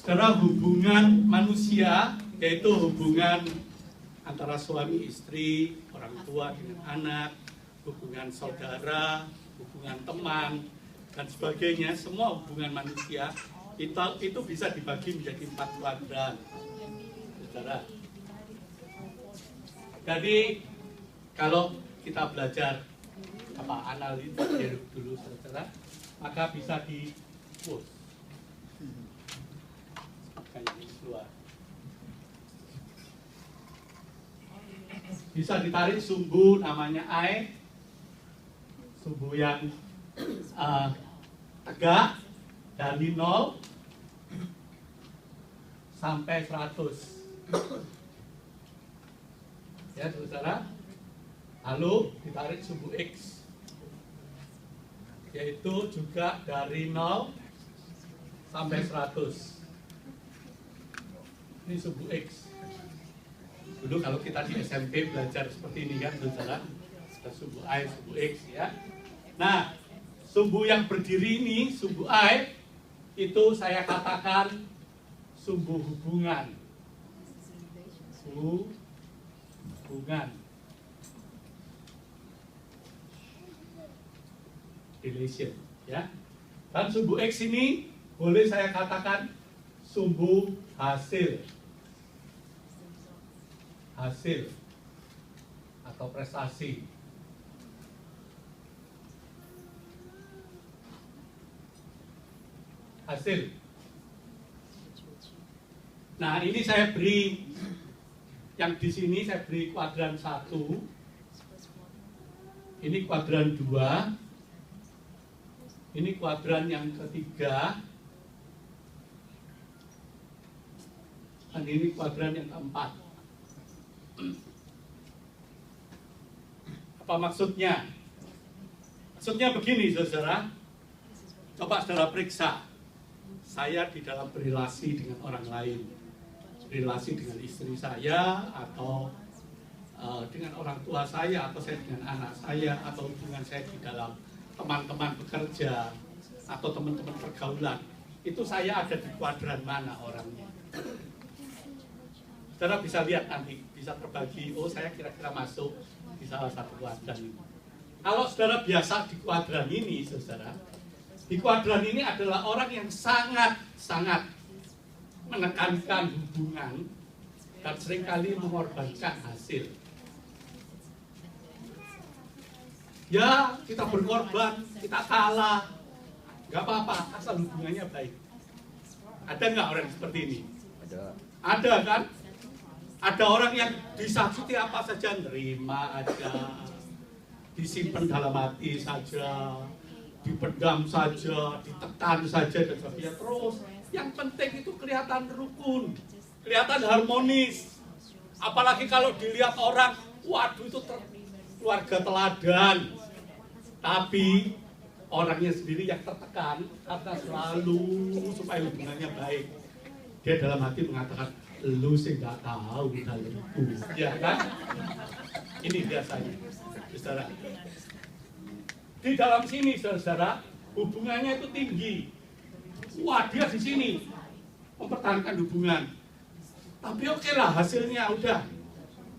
Saudara, hubungan manusia, yaitu hubungan antara suami istri, orang tua dengan anak, hubungan saudara, hubungan teman, dan sebagainya, semua hubungan manusia itu bisa dibagi menjadi 4 kuadran. Saudara. Jadi kalau kita belajar analisis dulu, saudara, maka bisa di push kayak ini keluar. Bisa ditarik sumbu namanya I, sumbu yang tegak dari 0 sampai 100. Ya, saudara. Lalu ditarik sumbu X, yaitu juga dari 0 sampai 100. Ini sumbu X. Dulu kalau kita di SMP belajar seperti ini kan, saudara, sumbu I, sumbu X ya. Nah, sumbu yang berdiri ini, sumbu I, itu saya katakan sumbu hubungan. Hubungan. Relation, ya. Dan sumbu X ini boleh saya katakan sumbu hasil atau prestasi. Hasil. Nah, ini saya beri yang di sini saya beri kuadran 1. Ini kuadran 2. Ini kuadran yang ketiga. Dan ini kuadran yang keempat. Apa maksudnya? Maksudnya begini, saudara. Coba saudara periksa. Saya di dalam berrelasi dengan orang lain. Relasi dengan istri saya, atau dengan orang tua saya, atau saya dengan anak saya, atau hubungan saya di dalam teman-teman bekerja, atau teman-teman pergaulan. Itu saya ada di kuadran mana orangnya. Saudara bisa lihat nanti, bisa terbagi, oh saya kira-kira masuk di salah satu kuadran ini. Kalau saudara biasa di kuadran ini, saudara, di kuadran ini adalah orang yang sangat-sangat menekankan hubungan dan seringkali mengorbankan hasil. Ya, kita berkorban, kita kalah, nggak apa-apa, asal hubungannya baik. Ada nggak orang seperti ini? Ada kan? Ada orang yang disakiti apa saja, nerima aja, disimpan dalam hati saja, dipendam saja, ditekan saja, dan sebagainya. Terus, yang penting itu kelihatan rukun, kelihatan harmonis. Apalagi kalau dilihat orang, waduh itu keluarga teladan. Tapi orangnya sendiri yang tertekan karena selalu supaya hubungannya baik. Dia dalam hati mengatakan, lu sih nggak tahu dalamku, ya kan? Ini biasanya, saudara. Di dalam sini, saudara, hubungannya itu tinggi. Wah, dia di sini mempertahankan hubungan. Tapi oke lah, hasilnya udah.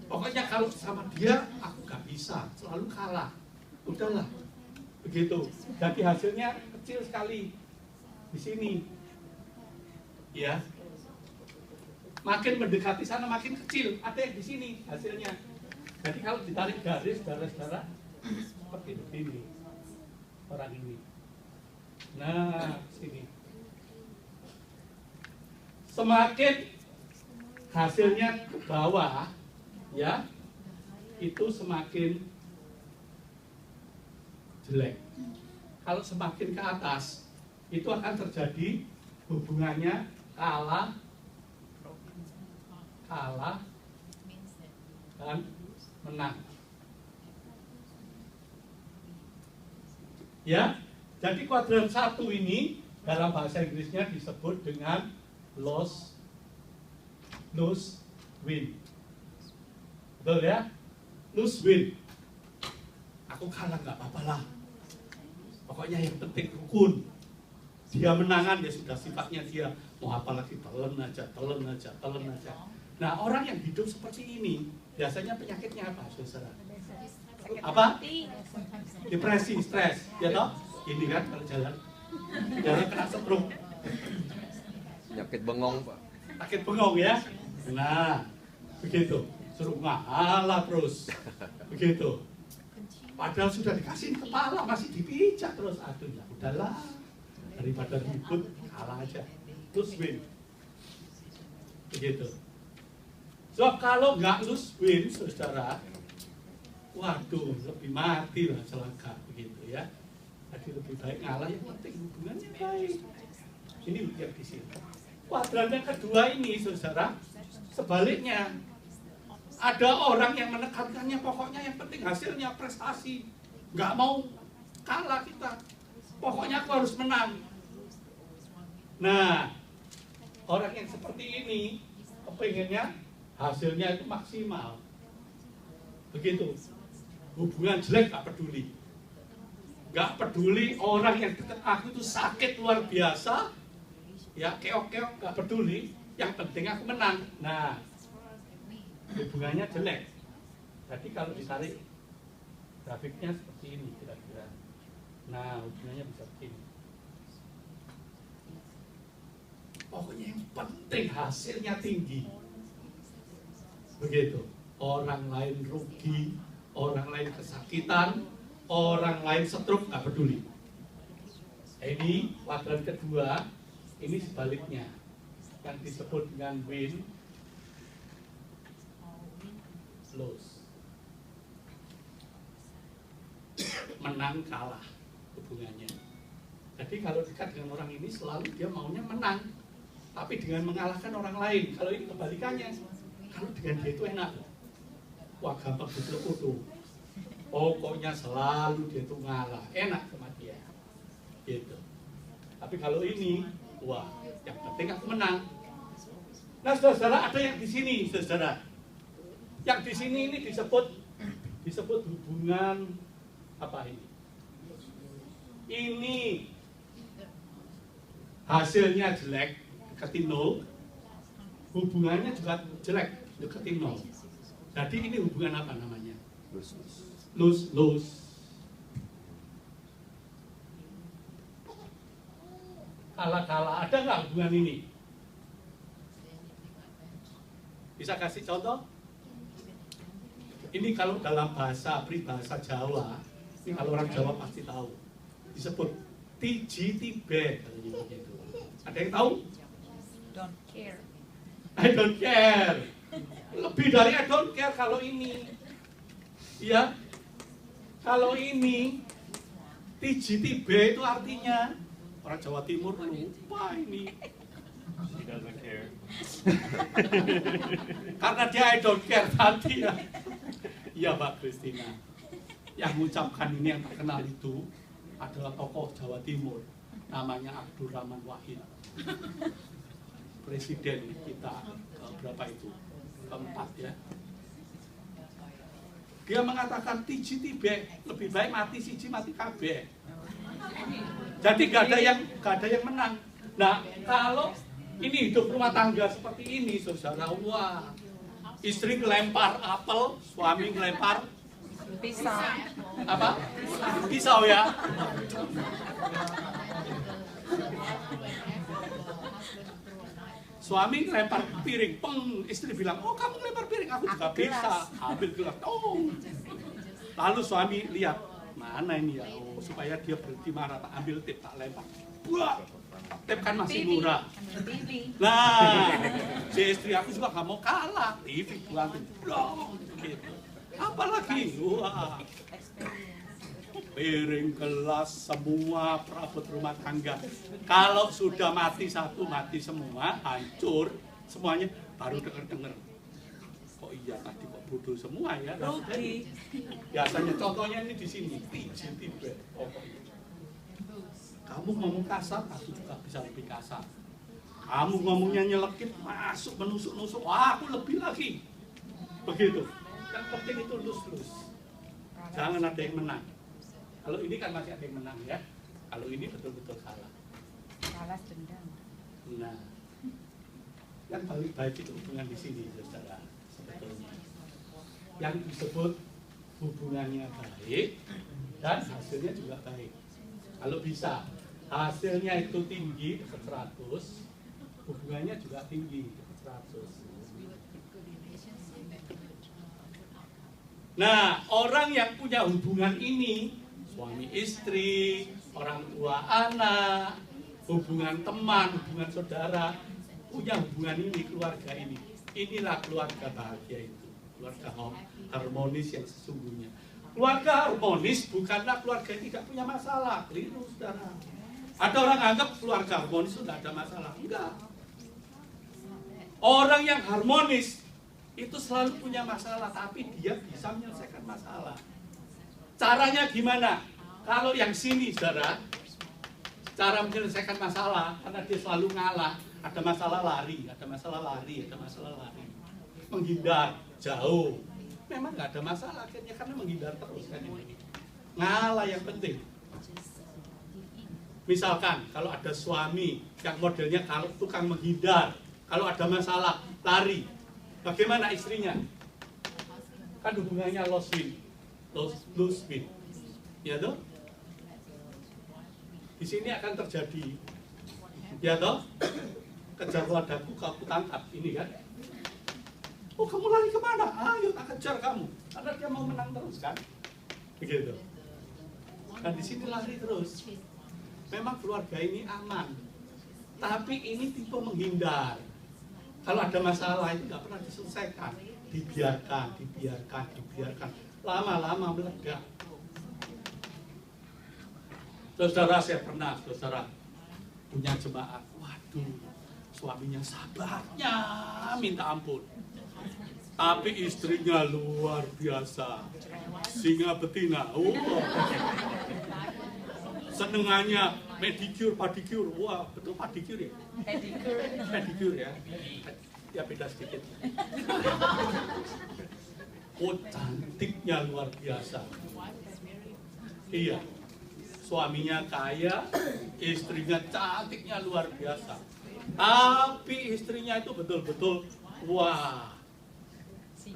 Pokoknya kalau sama dia, aku nggak bisa, selalu kalah. Udahlah, begitu. Jadi hasilnya kecil sekali di sini, ya. Makin mendekati sana makin kecil, ada yang di sini hasilnya. Jadi kalau ditarik garis, saudara, seperti ini orang ini. Nah, sini. Semakin hasilnya ke bawah, ya, itu semakin jelek. Kalau semakin ke atas, itu akan terjadi hubungannya kalah dan menang. Ya, jadi kuadran 1 ini dalam bahasa Inggrisnya disebut dengan lose win. Betul ya? Lose win. Aku kalah nggak apa-apa lah. Pokoknya yang penting rukun. Dia menangan ya sudah, sifatnya dia Mau apa lagi, telan aja, telan aja, telan aja. Nah, orang yang hidup seperti ini biasanya penyakitnya apa, saudara? Apa? Depresi, stres, ya toh? Ini kan kalau jalan kena stroke. Penyakit bengong, Pak. Sakit bengong ya. Nah, begitu. Suruh ngalah terus. Begitu. Padahal sudah dikasih kepala masih dipijak terus. Aduh, ya udahlah. Daripada ribut, kalah aja. Lose win. Begitu. So, kalau nggak lose win, saudara, waduh, lebih mati lah celaka. Begitu ya. Jadi lebih baik ngalah, yang penting hubungannya baik. Ini yang di sini. Kuadran yang kedua ini, saudara, sebaliknya. Ada orang yang menekankannya, pokoknya yang penting hasilnya, prestasi. Nggak mau kalah kita. Pokoknya aku harus menang. Nah, orang yang seperti ini, kepengennya hasilnya itu maksimal. Begitu. Hubungan jelek nggak peduli. Nggak peduli orang yang dekat aku itu sakit luar biasa. Ya, keok-keok nggak peduli. Yang penting aku menang. Nah, hubungannya jelek. Jadi kalau ditarik grafiknya seperti ini kira-kira. Nah, hubungannya bisa begini. Pokoknya yang penting hasilnya tinggi. Begitu. Orang lain rugi, orang lain kesakitan, orang lain stroke, nggak peduli. Ini kuadran kedua, ini sebaliknya. Yang disebut dengan win, lose. Menang kalah hubungannya. Jadi kalau dekat dengan orang ini selalu dia maunya menang, tapi dengan mengalahkan orang lain. Kalau ini kebalikannya, kalau dengan dia itu enak. Wah, gampang diteluk-teluk. Pokoknya selalu dia itu ngalah, enak sama dia. Gitu. Tapi kalau ini, wah, yang penting aku menang. Nah, saudara, ada yang di sini, saudara. Yang di sini ini disebut hubungan apa ini? Ini hasilnya jelek, deketin nol. Hubungannya juga jelek, deketin nol. Jadi ini hubungan apa namanya? Lose. Kalah. Ada nggak hubungan ini? Bisa kasih contoh? Ini kalau dalam bahasa peribahasa Jawa, ini kalau orang Jawa pasti tahu. Disebut tiji tibe. Ada yang tahu? Don't care. I don't care. Lebih dari I don't care kalau ini. Ya. Kalau ini tiji tibe itu artinya orang Jawa Timur lupa ini. She doesn't care. Karena dia I don't care tadi ya. Iya Mbak Christina. Yang mengucapkan ini yang terkenal itu adalah tokoh Jawa Timur. Namanya Abdurrahman Wahid. Presiden kita berapa itu? Keempat ya. Dia mengatakan tiji tibe, lebih baik mati siji mati kabeh. Jadi gak ada yang menang. Nah, kalau ini hidup rumah tangga seperti ini, saudara, wah, istri ngelempar apel, suami ngelempar Pisau. apa? Pisau ya. Suami ngelempar piring, peng, istri bilang, oh kamu ngelempar piring, aku juga bisa. Ambil gelas, oh. Lalu suami lihat, mana ini ya, oh, supaya dia berhenti marah, tak ambil tip, tak lempar. Wah, tip kan masih murah. Nah, si istri aku juga gak mau kalah, TV buatin, dong, gitu. Apalagi, wah, piring, gelas, semua perabot rumah tangga. Kalau sudah mati satu, mati semua, hancur semuanya, baru denger-denger. Kok iya tadi kok bodoh semua ya? Rugi. Biasanya contohnya ini di sini, tiji tibe. Kamu ngomong kasar, aku juga bisa lebih kasar. Kamu ngomongnya nyelekit, masuk menusuk-nusuk, wah aku lebih lagi. Begitu. Yang penting itu lus-lus. Jangan ada yang menang. Kalau ini kan masih ada yang menang ya. Kalau ini betul-betul kalah. Balas dendam. Nah, Yang paling baik itu hubungan di sini, saudara. Sebetulnya. Yang disebut hubungannya baik dan hasilnya juga baik. Kalau bisa hasilnya itu tinggi, 100, hubungannya juga tinggi, 100. Nah, orang yang punya hubungan ini, suami istri, orang tua anak, hubungan teman, hubungan saudara, punya hubungan ini, keluarga ini. Inilah keluarga bahagia itu, keluarga harmonis yang sesungguhnya. Keluarga harmonis bukanlah keluarga yang tidak punya masalah, keliru saudara. Ada orang anggap keluarga harmonis itu tidak ada masalah, enggak. Orang yang harmonis itu selalu punya masalah, tapi dia bisa menyelesaikan masalah. Caranya gimana? Kalau yang sini, saudara, cara menyelesaikan masalah, karena dia selalu ngalah, ada masalah lari, ada masalah lari, ada masalah lari. Menghindar, jauh. Memang nggak ada masalah, akhirnya karena menghindar terus kan ini. Ngalah yang penting. Misalkan, kalau ada suami yang modelnya kalau tukang menghindar, kalau ada masalah, lari. Bagaimana istrinya? Kan hubungannya lose win. Ya toh? Di sini akan terjadi, ya toh? Kejar wadahku, kau tangkap, ini kan? Oh, kamu lari kemana? Ayo tak kejar kamu. Karena dia mau menang terus kan? Begitu. Dan di sini lari terus. Memang keluarga ini aman, tapi ini tipe menghindar. Kalau ada masalah itu nggak pernah diselesaikan, dibiarkan. Lama-lama meledak. Saudara, saya pernah, saudara, punya jemaat. Waduh, suaminya sabarnya minta ampun. Tapi istrinya luar biasa. Singa betina. Oh. Senengannya pedicure, padicure. Wah, betul padicure ya? Pedicure ya. Ya beda sedikit. Oh, cantiknya luar biasa. Iya. Suaminya kaya, istrinya cantiknya luar biasa. Tapi istrinya itu betul-betul wah,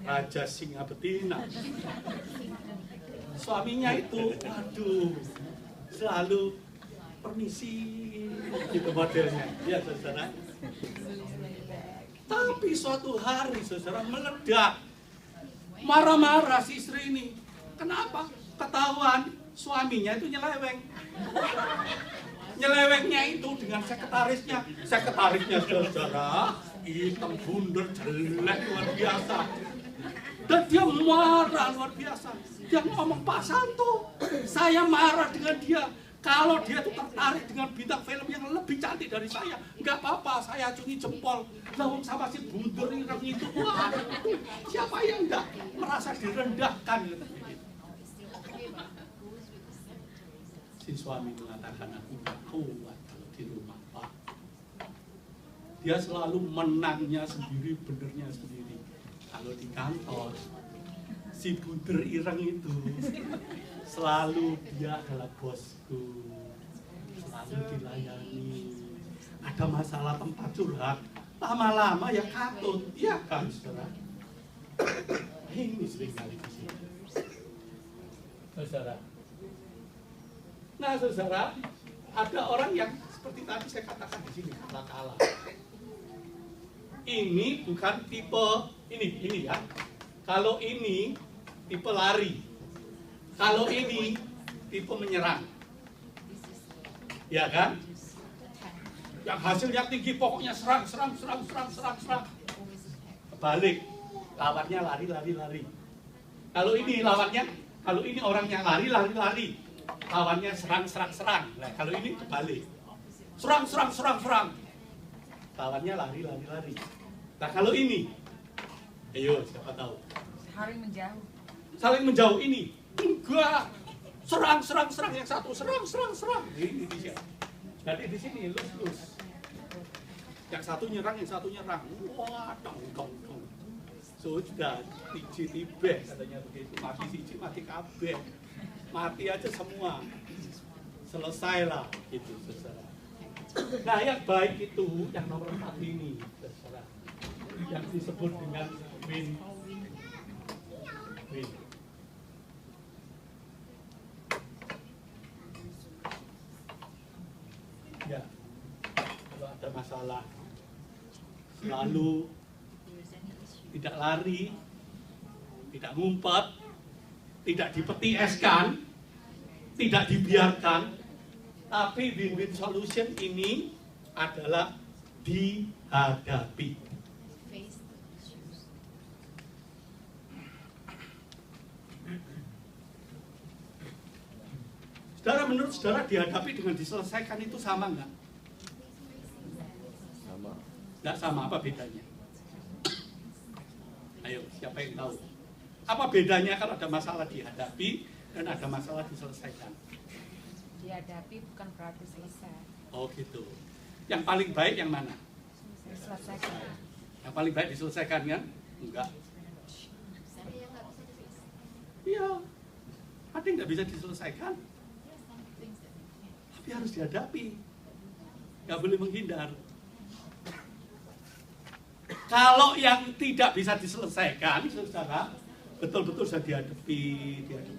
raja singa betina. Suaminya itu, waduh, selalu permisi gitu modelnya, ya saudara. Tapi suatu hari saudara meledak, marah-marah si istri ini. Kenapa? Ketahuan suaminya itu nyeleweng. Nyelewengnya itu dengan sekretarisnya. Sekretarisnya saudara, hitam bundar jelek luar biasa. Dan dia marah luar biasa. Dia ngomong, Pak Santo, saya marah dengan dia. Kalau dia tuh tertarik dengan bintang film yang lebih cantik dari saya, nggak apa-apa, saya acungi jempol. Lalu sama si bundar itu, wah, siapa yang nggak merasa direndahkan? Si suami mengatakan, aku nggak kuat kalau di rumah, Pak. Dia selalu menangnya sendiri, benernya sendiri. Kalau di kantor, si buder ireng itu selalu dia adalah bosku, selalu dilayani. Ada masalah tempat curhat, lama-lama ya katut, iya kan saudara? Ini sering kali di sini, saudara. Nah saudara, ada orang yang seperti tadi saya katakan di sini, kala-kala. Ini bukan tipe ini ya. Kalau ini tipe lari, kalau ini tipe menyerang, ya kan? Yang hasilnya tinggi, pokoknya serang. Balik, lawannya lari. Kalau ini lawannya, kalau ini orangnya lari, lawannya serang. Nah, kalau ini kebalik, serang. Lawannya lari. Nah, kalau ini, ayo siapa tahu? Saling menjauh ini. Enggak. Serang. Yang satu serang. Ini dia. Jadi di sini lus. Yang satu nyerang. Wah, dong. Sudah, tibe katanya begitu. Mati siji, mati kabeh. Mati aja semua. Selesailah gitu, saudara. Nah, yang baik itu yang nomor 4 ini, saudara. disebut dengan win. Ya, kalau ada masalah selalu tidak lari, tidak ngumpet, tidak dipetieskan, tidak dibiarkan, tapi win-win solution ini adalah dihadapi. Saudara, menurut saudara dihadapi dengan diselesaikan itu sama nggak? Sama. Nggak sama, apa bedanya? Ayo, siapa yang tahu? Apa bedanya kalau ada masalah dihadapi dan ada masalah diselesaikan? Dihadapi bukan berarti selesai. Oh gitu. Yang paling baik yang mana? Diselesaikan. Yang paling baik diselesaikan kan? Enggak. Iya. Ada yang nggak bisa diselesaikan, tapi harus dihadapi. Nggak boleh menghindar. Kalau yang tidak bisa diselesaikan, saudara, betul-betul sudah dihadapi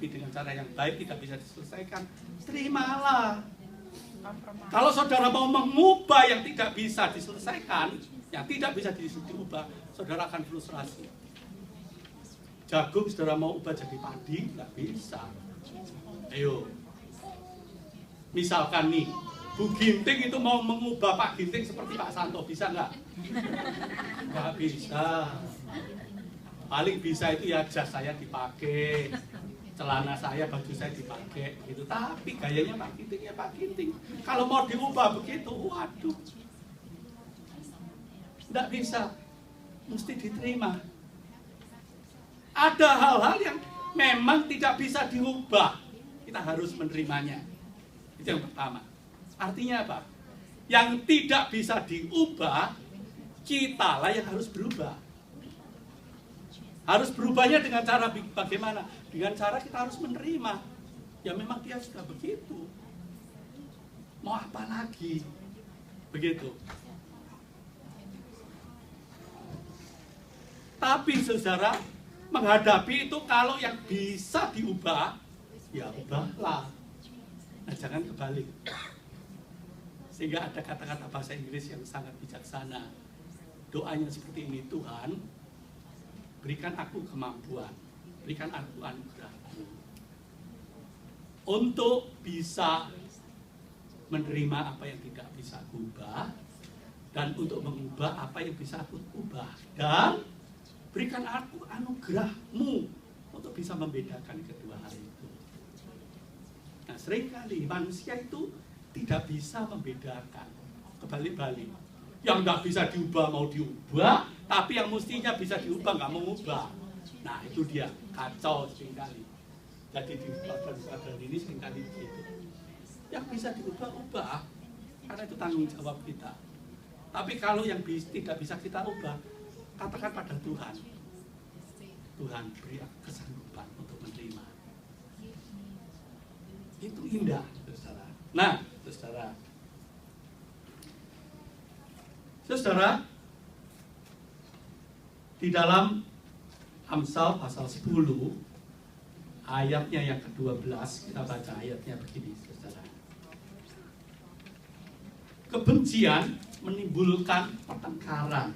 dengan cara yang baik, tidak bisa diselesaikan, terimalah. Kalau saudara mau mengubah yang tidak bisa diselesaikan, yang tidak bisa diubah, saudara akan frustrasi. Jagung saudara mau ubah jadi padi, nggak bisa. Ayo, misalkan nih, Bu Ginting itu mau mengubah Pak Ginting seperti Pak Santo, bisa nggak? Nggak bisa. Paling bisa itu ya jas saya dipakai, celana saya, baju saya dipakai, gitu. Tapi gayanya Pak Ginting ya Pak Ginting. Kalau mau diubah begitu, waduh, nggak bisa, mesti diterima. Ada hal-hal yang memang tidak bisa diubah, kita harus menerimanya. Itu yang pertama. Artinya apa? Yang tidak bisa diubah, kitalah yang harus berubah. Harus berubahnya dengan cara bagaimana? Dengan cara kita harus menerima. Ya memang dia sudah begitu. Mau apa lagi? Begitu. Tapi saudara, menghadapi itu kalau yang bisa diubah, ya ubahlah. Nah, jangan kebalik. Sehingga ada kata-kata bahasa Inggris yang sangat bijaksana. Doanya seperti ini, Tuhan, berikan aku kemampuan, berikan aku anugerah-Mu untuk bisa menerima apa yang tidak bisa aku ubah, dan untuk mengubah apa yang bisa aku ubah, dan berikan aku anugerah-Mu untuk bisa membedakan kedua hal itu. Nah, seringkali manusia itu tidak bisa membedakan, kebalik-balik. Yang nggak bisa diubah mau diubah, tapi yang mestinya bisa diubah nggak mau ubah. Nah, itu dia, kacau seringkali. Jadi di pelajaran ini seringkali begitu. Yang bisa diubah, ubah, karena itu tanggung jawab kita. Tapi kalau yang tidak bisa kita ubah, katakan pada Tuhan, Tuhan beri aku kesanggupan untuk menerima. Itu indah, saudara. Nah, saudara, di dalam Amsal pasal 10 ayatnya yang ke-12, kita baca ayatnya begini, saudara. Kebencian menimbulkan pertengkaran,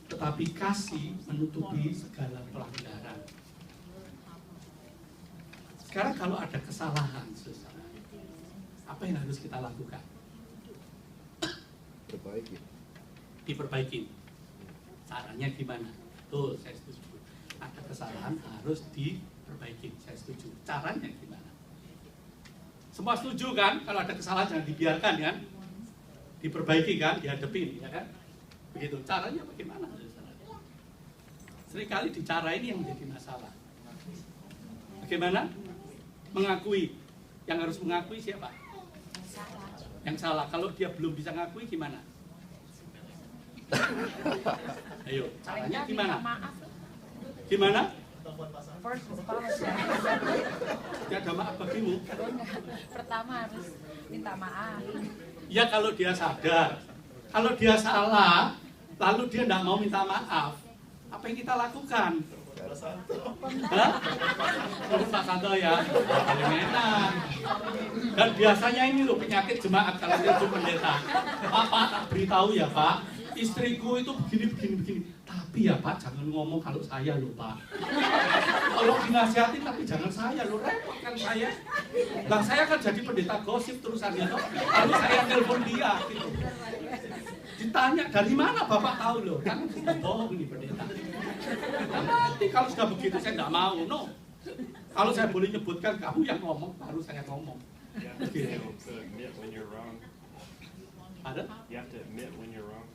tetapi kasih menutupi segala pelanggaran. Sekarang kalau ada kesalahan, saudara, apa yang harus kita lakukan? Perbaiki. Diperbaiki. Caranya gimana? Tuh, saya setuju. Ada kesalahan harus diperbaiki. Saya setuju. Caranya gimana? Semua setuju kan? Kalau ada kesalahan jangan dibiarkan kan? Diperbaiki kan? Dihadapin, ya kan? Begitu. Caranya bagaimana? Seringkali di cara ini yang menjadi masalah. Bagaimana? Mengakui. Yang harus mengakui siapa? Yang salah. Kalau dia belum bisa ngakui gimana? Ayo, caranya gimana? Gimana? Ya ada maaf bagimu. Pertama harus minta maaf. Ya kalau dia sadar. Kalau dia salah, lalu dia tidak mau minta maaf, apa yang kita lakukan? Hah? Pak Santo ya, paling enak. Dan biasanya ini loh penyakit jemaat kalau dia itu pendeta. Pak, tak beritahu ya Pak, istriku itu begini. Tapi ya Pak, jangan ngomong kalau saya loh Pak. Kalau dinasihatin tapi jangan saya loh, repot kan saya. Lah saya kan jadi pendeta gosip terusan ya, lalu saya telepon dia gitu. Ditanya dari mana Bapak tahu loh, kan bohong nih pendeta. Nah, nanti kalau sudah begitu saya nggak mau, no. Kalau saya boleh nyebutkan kamu yang ngomong, baru saya ngomong. You have to be able to admit when you're wrong. Ada? You have to admit when you're wrong.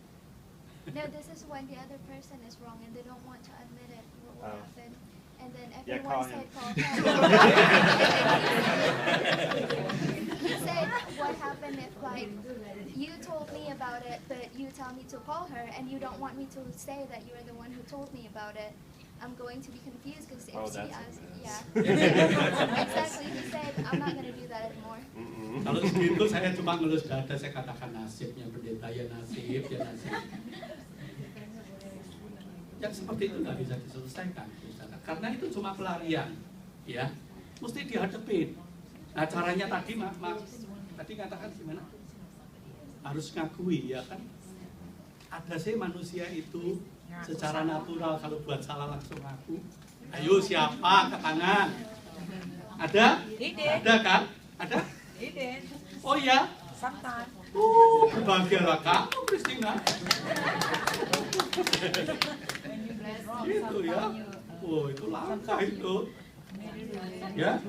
No, this is when the other person is wrong and they don't want to admit it. What will Oh. happen? And then Yeah, everyone call said, him. call him. He said, what happened if like you told me about it, but you tell me to call her, and you don't want me to say that you're the one who told me about it? I'm going to be confused because if Oh, she that's a asks, mess. yeah, exactly. He said, I'm not going to do that anymore. Kalau segitu saya cuma ngelus dada, saya katakan nasibnya pendeta ya nasib, ya nasib. Yang seperti itu nggak bisa diselesaikan, karena itu cuma pelarian, ya, mesti dihadapin. Nah caranya tadi, tadi katakan gimana? Harus ngakui, ya kan? Ada sih manusia itu secara natural kalau buat salah langsung ngaku. Ayo siapa ke tangan? Ada? Ada kan? Ada? Oh ya? Sometimes. Berbahagialah kamu, Christina. Gitu ya. Oh, itu langka itu. Ya.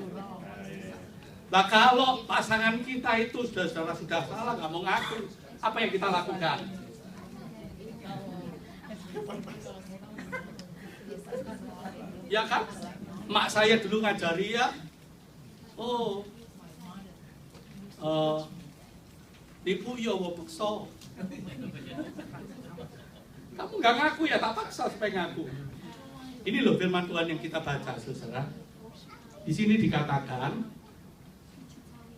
Nah kalau pasangan kita itu sudah salah, nggak mau ngaku, apa yang kita lakukan? Ya kan? Mak saya dulu ngajari ya. Ibu ya paksa. Kamu nggak ngaku ya, tak paksa supaya ngaku. Ini loh firman Tuhan yang kita baca, saudara. Di sini dikatakan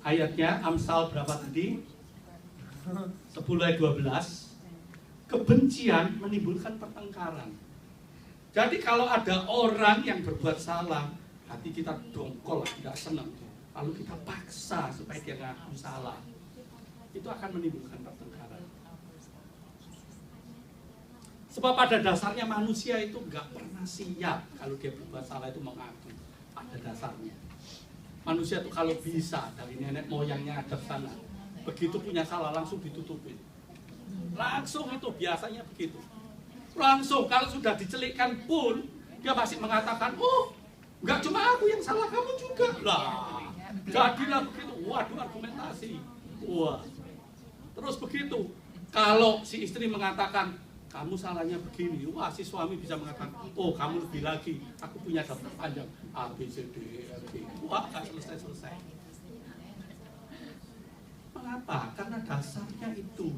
ayatnya Amsal berapa tadi? 10 ayat 12. Kebencian menimbulkan pertengkaran. Jadi kalau ada orang yang berbuat salah, hati kita dongkol, tidak senang. Lalu kita paksa supaya dia ngaku salah. Itu akan menimbulkan pertengkaran. Sebab pada dasarnya manusia itu nggak pernah siap kalau dia berbuat salah itu mengaku. Pada dasarnya manusia itu kalau bisa dari nenek moyangnya ada sana, begitu punya salah langsung ditutupin. Langsung itu biasanya begitu. Langsung kalau sudah dicelikkan pun dia masih mengatakan, oh nggak cuma aku yang salah, kamu juga lah. Jadilah begitu. Waduh, argumentasi. Wah. Terus begitu. Kalau si istri mengatakan kamu salahnya begini, wah si suami bisa mengatakan, oh kamu lebih lagi, aku punya daftar panjang A B C D E F G. Wah, nggak selesai. Mengapa? Karena dasarnya itu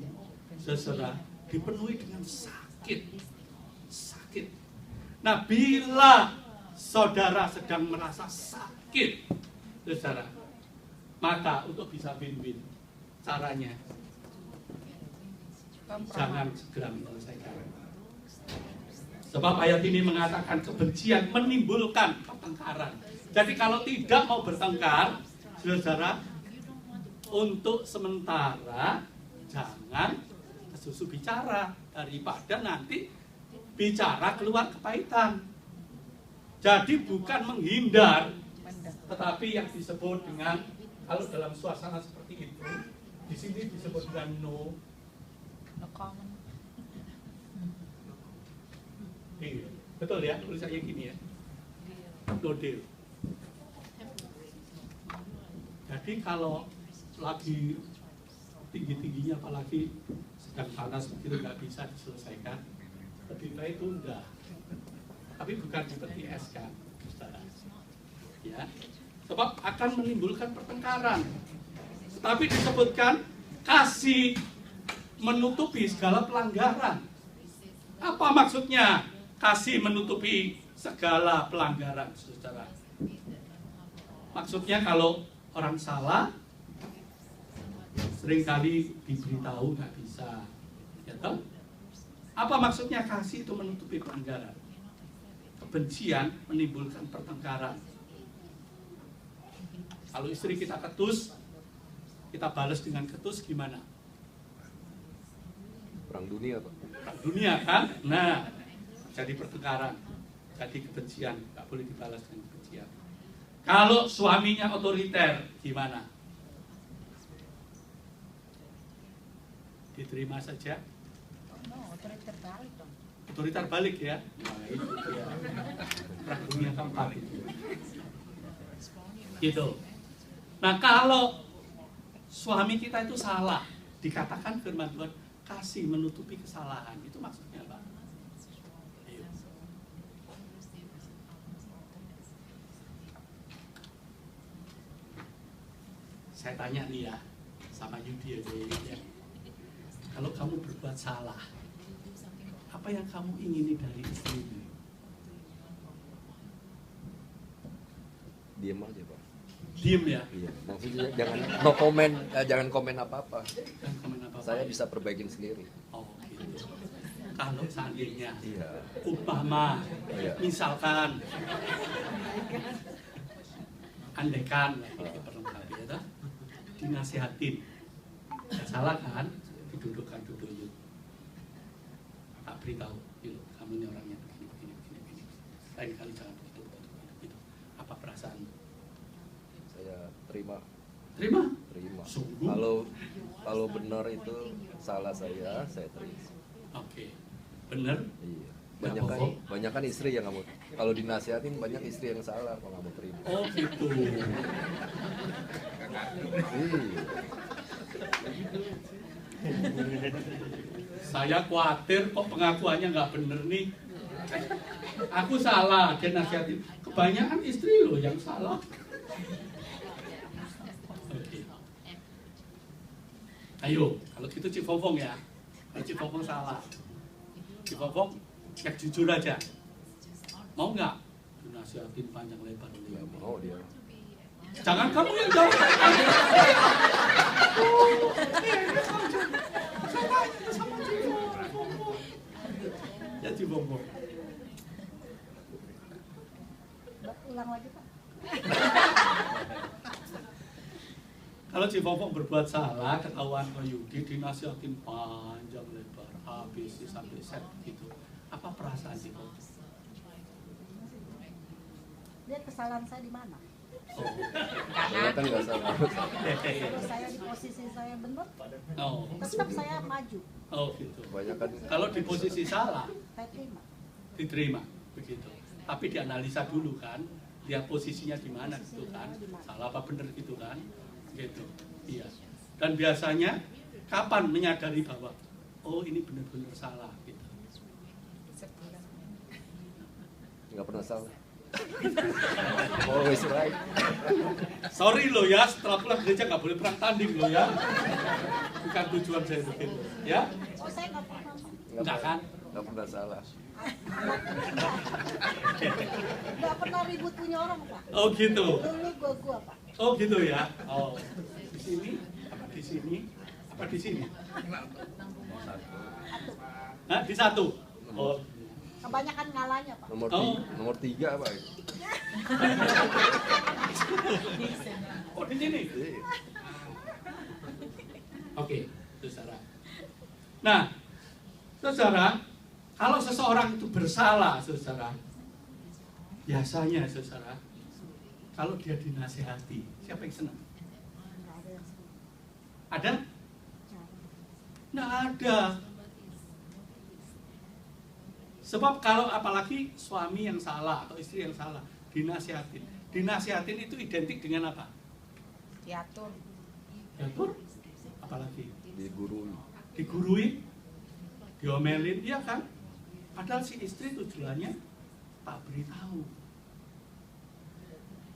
saudara dipenuhi dengan sakit. Nah, bila saudara sedang merasa sakit, saudara, maka untuk bisa win-win, caranya jangan segera menyelesaikan. Sebab ayat ini mengatakan kebencian menimbulkan pertengkaran. Jadi kalau tidak mau bertengkar, saudara, untuk sementara jangan kesusu bicara, daripada nanti bicara keluar kepahitan. Jadi bukan menghindar, tetapi yang disebut dengan, kalau dalam suasana seperti itu, di sini disebut dengan no comment. Iya, betul ya, tulisannya gini ya, no deal. Jadi kalau lagi tinggi-tingginya, apalagi sedang panas begitu, nggak bisa diselesaikan, lebih baik tunda. Tapi bukan seperti es kan, saudara. Ya, sebab akan menimbulkan pertengkaran. Tapi disebutkan kasih menutupi segala pelanggaran. Apa maksudnya kasih menutupi segala pelanggaran, saudara? Maksudnya kalau orang salah, seringkali diberitahu nggak bisa, ya toh? Apa maksudnya kasih itu menutupi pelanggaran? Kebencian menimbulkan pertengkaran. Kalau istri kita ketus, kita balas dengan ketus gimana? Perang dunia, Pak. Perang dunia kan? Nah, jadi pertengkaran, jadi kebencian, nggak boleh dibalas dengan kebencian. Kalau suaminya otoriter, gimana? Diterima saja? No, otoriter balik dong. Otoriter balik ya? Nah, itu dia. Perang dunia keempat itu. Gitu. Nah, kalau suami kita itu salah, dikatakan firman Tuhan, kasih menutupi kesalahan. Itu maksudnya apa? Ayo. Saya tanya nih ya, sama Yudi aja ya. Kalau kamu berbuat salah, apa yang kamu ingini dari istrimu? Diam aja, Pak. Diem ya? Iya, maksudnya jangan no comment, jangan komen apa-apa. Dan komen apa-apa? Saya bisa perbaikin sendiri. Oh gitu. Kalau seandainya, Iya. umpama, Iya. misalkan, andaikan, perlengkapi ya, toh, dinasihatin, salah kan, didudukkan dulu, tak beritahu, yuk, kamu ini orangnya begini. Lain kali jangan begitu. Apa perasaanmu? Saya terima. Terima? Sungguh? Kalau benar itu salah saya terima. Oke, bener? Iya. Nggak bohong? Banyak kan istri yang nggak mau. Kalau dinasihatin banyak istri yang salah kalau nggak mau terima. Oh gitu. Iya. Saya khawatir kok pengakuannya nggak bener nih. Aku salah, dia nasihatin. Kebanyakan istri loh yang salah. Oke. Ayo, kalau gitu Cifofong ya. Kalau Cifofong salah. Cifofong, cek jujur aja. Mau nggak dinasihatin panjang lebar? Nggak mau dia. Jangan kamu yang jawab. Ya Cibongkong. Ulang lagi Pak. Kalau Cibongkong berbuat salah, ketahuan ke Yudi, dinasihatin panjang lebar, habis sampai set gitu. Apa perasaan Cibongkong? Lihat kesalahan saya di mana? Oh. Saya kan nggak salah. Kalau saya di posisi saya benar, Oh. tetap saya maju. Oh gitu. Banyak kan. Kalau di posisi salah, Saya terima. diterima begitu. Tapi dianalisa dulu kan, lihat posisinya di mana gitu kan, salah apa benar gitu kan, gitu. Iya. Dan biasanya kapan menyadari bahwa oh ini benar-benar salah gitu. Sebulan. Nggak pernah salah. Always right. Sorry loh ya, setelah pulang gereja nggak boleh perang tanding loh ya. Bukan tujuan saya begitu, ya? Oh saya nggak pernah. Enggak kan? Nggak pernah salah. Nggak pernah ribut punya orang Pak. Oh gitu. Dulu gua Pak. Oh gitu ya. Oh di sini apa di sini apa di sini? Hah, di satu. Oh. Kebanyakan ngalahnya Pak. Nomor tiga Pak. Oh di sini. Iya. Oke, saudara. Nah, saudara, kalau seseorang itu bersalah, saudara, biasanya, saudara, kalau dia dinasehati, siapa yang senang? Nggak ada yang seperti Ada? itu. Nggak ada. Sebab kalau apalagi suami yang salah atau istri yang salah, dinasihatin. Dinasihatin itu identik dengan apa? Diatur. Diatur? Apalagi? Digurui. Digurui, diomelin, iya kan? Padahal si istri tujuannya tak beritahu.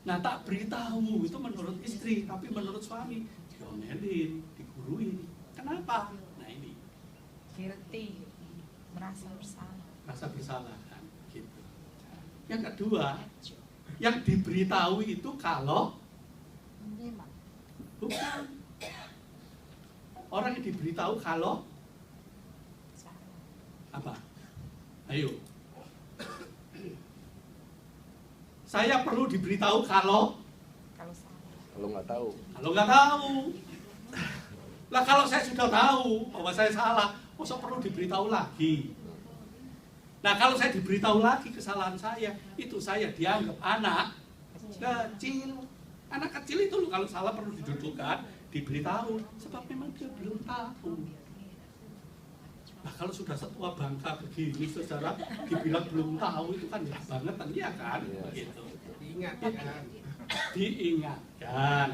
Nah tak beritahu itu menurut istri, tapi menurut suami diomelin, digurui. Kenapa? Nah ini Guilty. Merasa bersalah. rasa bersalah kan, gitu. Yang kedua, yang diberitahu itu kalau Menerima. bukan orang yang diberitahu kalau Salah. Apa? Ayo. Saya perlu diberitahu kalau salah. Kalau nggak tahu, nggak tahu. Lah kalau saya sudah tahu bahwa saya salah, masa perlu diberitahu lagi? Nah kalau saya diberitahu lagi kesalahan saya, itu saya dianggap anak kecil. Anak kecil itu loh, kalau salah perlu didudukkan, diberitahu, sebab memang dia belum tahu. Nah kalau sudah setua bangka begini, saudara, dibilang belum tahu, itu kan ya banget, ya kan? Begitu. Diingatkan.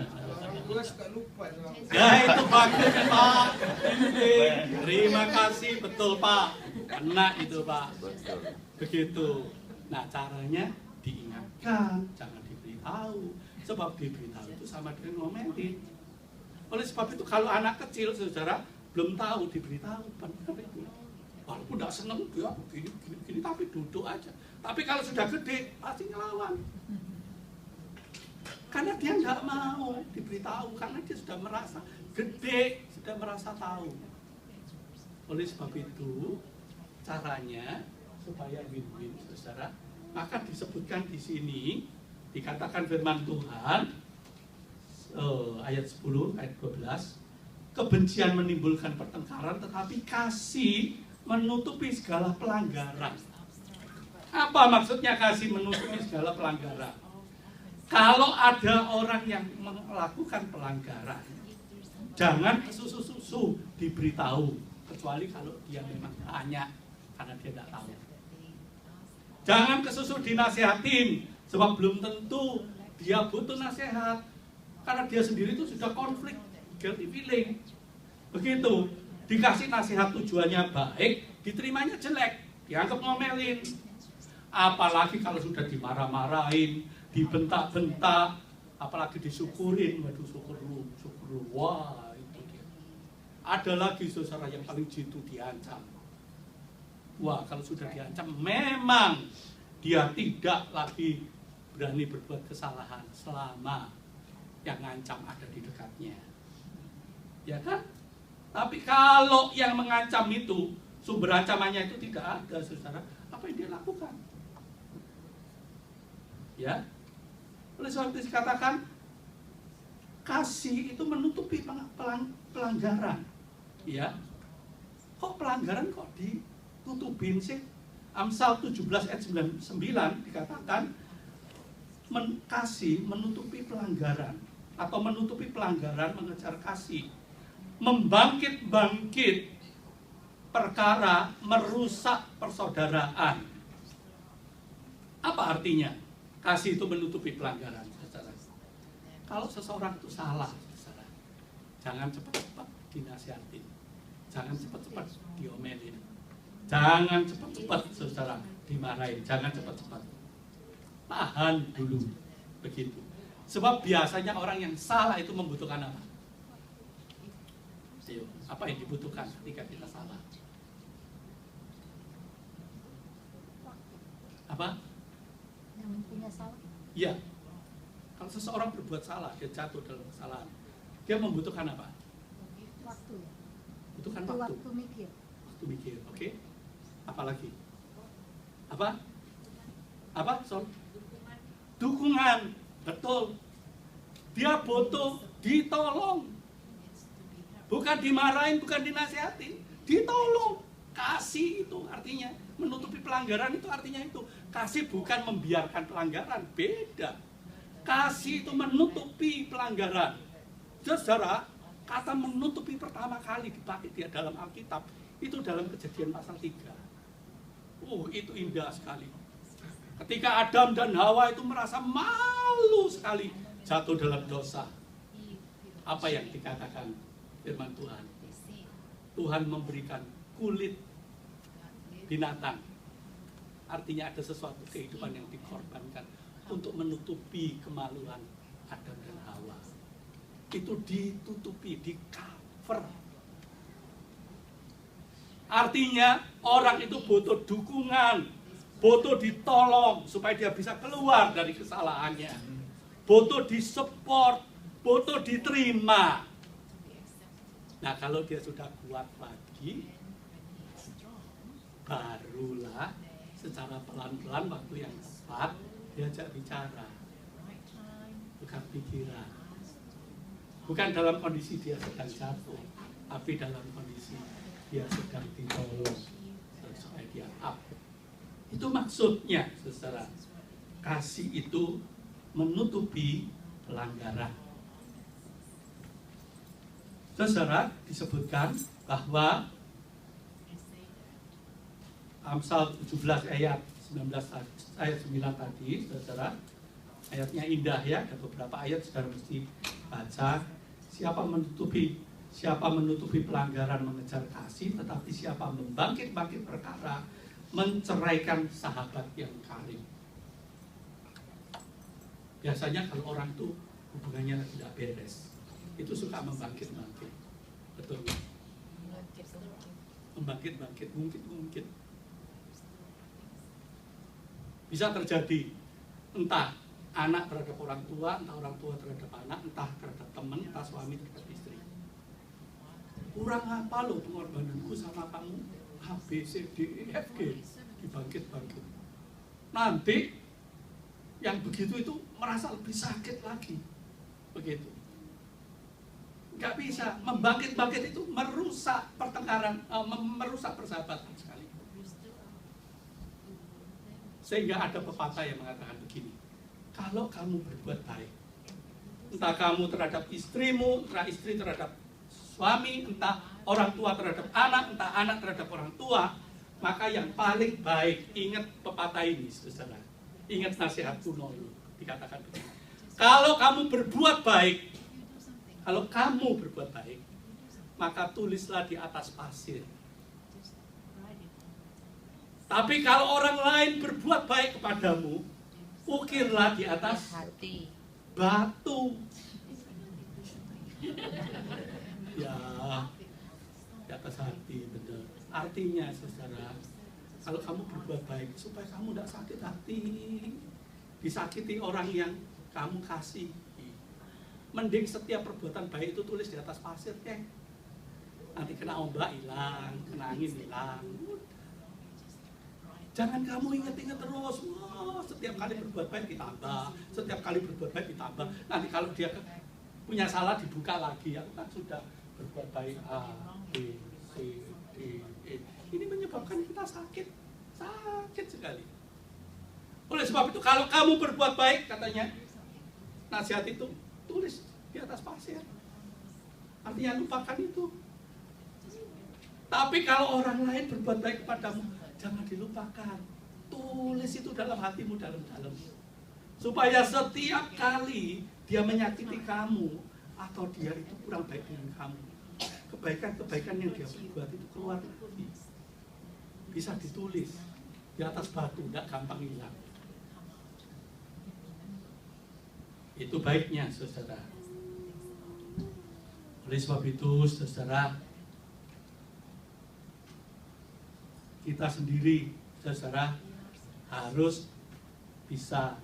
Gue suka lupa. Ya itu bagus Pak. Ini terima kasih, betul Pak. Kena itu Pak. betul. Begitu. Nah caranya diingatkan, jangan diberitahu. Sebab diberitahu itu sama dengan ngomelin. Oleh sebab itu kalau anak kecil saudara belum tahu diberitahu, benar itu. Walaupun tidak seneng dia begini, tapi duduk aja. Tapi kalau sudah gede pasti ngelawan. Karena dia nggak mau diberitahu, karena dia sudah merasa gede, sudah merasa tahu. Oleh sebab itu, caranya supaya win-win, saudara, maka disebutkan di sini, dikatakan firman Tuhan, ayat 10, ayat 12, kebencian menimbulkan pertengkaran, tetapi kasih menutupi segala pelanggaran. Apa maksudnya kasih menutupi segala pelanggaran? Kalau ada orang yang melakukan pelanggaran, jangan kesusu-susu diberitahu, kecuali kalau dia memang tanya, karena dia tidak tahu. Jangan kesusu dinasihatin, sebab belum tentu dia butuh nasihat, karena dia sendiri itu sudah konflik, guilty feeling. Begitu, dikasih nasihat tujuannya baik, diterimanya jelek, dianggap ngomelin. Apalagi kalau sudah dimarah-marahin, dibentak-bentak, apalagi disyukurin, waduh syukur lu, wah itu dia. Ada lagi saudara yang paling jitu diancam. Wah kalau sudah diancam, memang dia tidak lagi berani berbuat kesalahan selama yang ngancam ada di dekatnya. Ya kan? Tapi kalau yang mengancam itu, sumber ancamannya itu tidak ada saudara, apa yang dia lakukan? Ya, oleh sebab itu dikatakan kasih itu menutupi pelanggaran. Ya, kok pelanggaran kok ditutupin sih? Amsal 17 ayat 9 dikatakan kasih menutupi pelanggaran atau menutupi pelanggaran mengejar kasih, membangkit-bangkit perkara merusak persaudaraan. Apa artinya? Kasih itu menutupi pelanggaran, saudara. Kalau seseorang itu salah, saudara, jangan cepat-cepat dinasihatin, jangan cepat-cepat diomelin, jangan cepat-cepat, saudara, dimarahin, jangan cepat-cepat. Tahan dulu, begitu. Sebab biasanya orang yang salah itu membutuhkan apa? Apa yang dibutuhkan ketika kita salah? Apa? Yang punya salah. Iya. Kalau seseorang berbuat salah, dia jatuh dalam kesalahan, dia membutuhkan apa? Waktu ya. Butuhkan Itu waktu. waktu mikir. Waktu mikir, oke? Apalagi? Apa? Sol? Dukungan. Betul. Dia butuh ditolong. Bukan dimarahin, bukan dinasihatin. Ditolong. Kasih itu artinya menutupi pelanggaran, itu artinya itu. Kasih bukan membiarkan pelanggaran, beda. Kasih itu menutupi pelanggaran. Saudara, kata menutupi pertama kali dipakai dia dalam Alkitab itu dalam Kejadian pasal 3. Itu indah sekali. Ketika Adam dan Hawa itu merasa malu sekali jatuh dalam dosa. Apa yang dikatakan firman Tuhan? Tuhan memberikan kulit binatang. Artinya ada sesuatu kehidupan yang dikorbankan untuk menutupi kemaluan Adam dan Hawa. Itu ditutupi, di cover. Artinya orang itu butuh dukungan, butuh ditolong supaya dia bisa keluar dari kesalahannya, butuh disupport, butuh diterima. Nah kalau dia sudah kuat lagi, barulah secara pelan-pelan waktu yang tepat diajak bicara, bukan pikiran. Bukan dalam kondisi dia sedang jatuh, tapi dalam kondisi dia sedang ditolong supaya dia up. Itu maksudnya, saudara. Kasih itu menutupi pelanggaran. Saudara, disebutkan bahwa Amsal 17 ayat 19 ayat 9 tadi, saudara, ayatnya indah ya, ada beberapa ayat saudara mesti baca. Siapa menutupi pelanggaran mengejar kasih, tetapi siapa membangkit-bangkit perkara menceraikan sahabat yang karib. Biasanya kalau orang itu hubungannya tidak beres, itu suka membangkit-bangkit. Betul? Membangkit-bangkit, mungkin. Bisa terjadi, entah anak terhadap orang tua, entah orang tua terhadap anak, entah terhadap teman, entah suami terhadap istri. Kurang apa loh pengorbananku sama kamu? A, B, C, D, E, F, G. Dibangkit-bangkit. Nanti yang begitu itu merasa lebih sakit lagi. Begitu. Nggak bisa. Membangkit-bangkit itu merusak pertengkaran, merusak persahabatan sekali. Sehingga ada pepatah yang mengatakan begini, kalau kamu berbuat baik, entah kamu terhadap istrimu, entah istri terhadap suami, entah orang tua terhadap anak, entah anak terhadap orang tua, maka yang paling baik, ingat pepatah ini, saudara. Ingat nasihat kuno dulu, dikatakan begini. Kalau kamu berbuat baik, maka tulislah di atas pasir. Tapi kalau orang lain berbuat baik kepadamu, ukirlah di atas hati, batu. Ya, di atas hati, benar. Artinya, saudara, kalau kamu berbuat baik supaya kamu tidak sakit hati, disakiti orang yang kamu kasih, mending setiap perbuatan baik itu tulis di atas pasir, nanti kena ombak hilang, kena angin hilang. Jangan kamu ingat-ingat terus, setiap kali berbuat baik ditambah, setiap kali berbuat baik ditambah. Nanti kalau dia punya salah dibuka lagi, aku kan sudah berbuat baik A, B, C, D, E. Ini menyebabkan kita sakit sekali. Oleh sebab itu kalau kamu berbuat baik, katanya nasihat itu tulis di atas pasir. Artinya lupakan itu. Tapi kalau orang lain berbuat baik kepadamu, jangan dilupakan. Tulis itu dalam hatimu dalam-dalam. Supaya setiap kali dia menyakiti kamu atau dia itu kurang baik dengan kamu, kebaikan-kebaikan yang dia berbuat itu keluar lagi. Bisa ditulis di atas batu, tidak gampang hilang. Itu baiknya, saudara. Oleh sebab itu, saudara, kita sendiri, saudara, harus bisa